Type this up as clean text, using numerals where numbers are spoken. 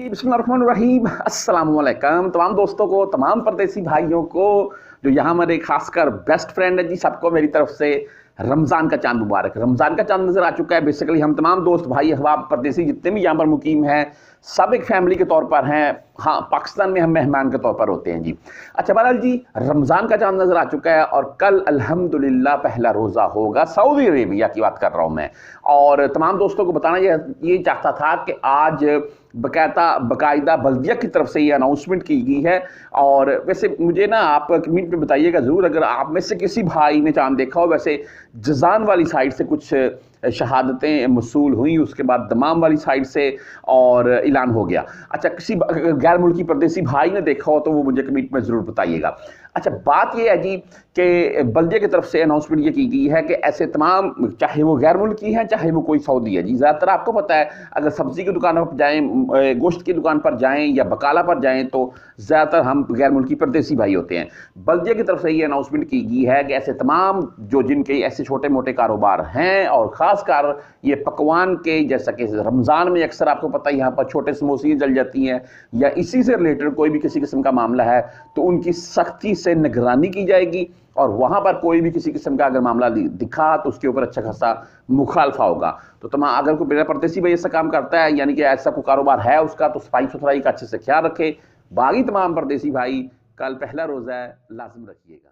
बिस्मिल्लाहिर्रहमानिर्रहीम। अस्सलाम वालेकुम तमाम दोस्तों को, तमाम परदेसी भाइयों को जो यहाँ मेरे खासकर बेस्ट फ्रेंड है जी, सबको मेरी तरफ से रमज़ान का चांद मुबारक। रमज़ान का चांद नज़र आ चुका है। बेसिकली हम तमाम दोस्त भाई अहबाब परदेसी जितने भी यहाँ पर मुकीम हैं, सब एक फैमिली के तौर पर हैं। हाँ, पाकिस्तान में हम मेहमान के तौर पर होते हैं जी। अच्छा बहरहाल जी, रमज़ान का चांद नज़र आ चुका है और कल अल्हम्दुलिल्लाह पहला रोज़ा होगा। सऊदी अरेबिया की बात कर रहा हूँ मैं, और तमाम दोस्तों को बताना ये चाहता था कि आज बाकायदा बल्दिया की तरफ से ये अनाउंसमेंट की गई है। और वैसे मुझे ना आप कमेंट में बताइएगा ज़रूर, अगर आप में से किसी भाई ने चांद देखा हो। वैसे जज़ान वाली साइड से कुछ शहादतें मसूल हुई, उसके बाद दमाम वाली साइड से और ऐलान हो गया। अच्छा, किसी गैर मुल्की परदेसी भाई ने देखा हो तो वो मुझे कमेंट में ज़रूर बताइएगा। अच्छा, बात ये है जी कि बल्दिया की तरफ से अनाउंसमेंट ये की गई है कि ऐसे तमाम, चाहे वो गैर मुल्की हैं चाहे वो कोई सऊदी है जी। ज़्यादातर आपको पता है, अगर सब्ज़ी की दुकानों पर जाएँ, गोश्त की दुकान पर जाएँ या बकाला पर जाएँ, तो ज़्यादातर हम गैर मुल्की परदेसी भाई होते हैं। बल्दिया की तरफ से ये अनाउंसमेंट की गई है कि ऐसे तमाम जो जिनके ऐसे छोटे मोटे कारोबार हैं, और ख़ासकर ये पकवान के, जैसा कि रमज़ान में अक्सर आपको पता है यहाँ पर छोटे समोसियाँ जल जाती हैं, या इसी से रिलेटेड कोई भी किसी किस्म का मामला है तो उनकी सख्ती से निगरानी की जाएगी। और वहाँ पर कोई भी किसी किस्म का अगर मामला दिखा तो उसके ऊपर अच्छा खासा मुखालफा होगा। तो तमाम, अगर कोई मेरा परदेसी भाई ऐसा काम करता है, यानी कि ऐसा कोई कारोबार है उसका, तो सफाई सुथराई का अच्छे से ख्याल रखे। बाकी तमाम परदेसी भाई, कल पहला रोज़ा है, लाजिम रखिएगा।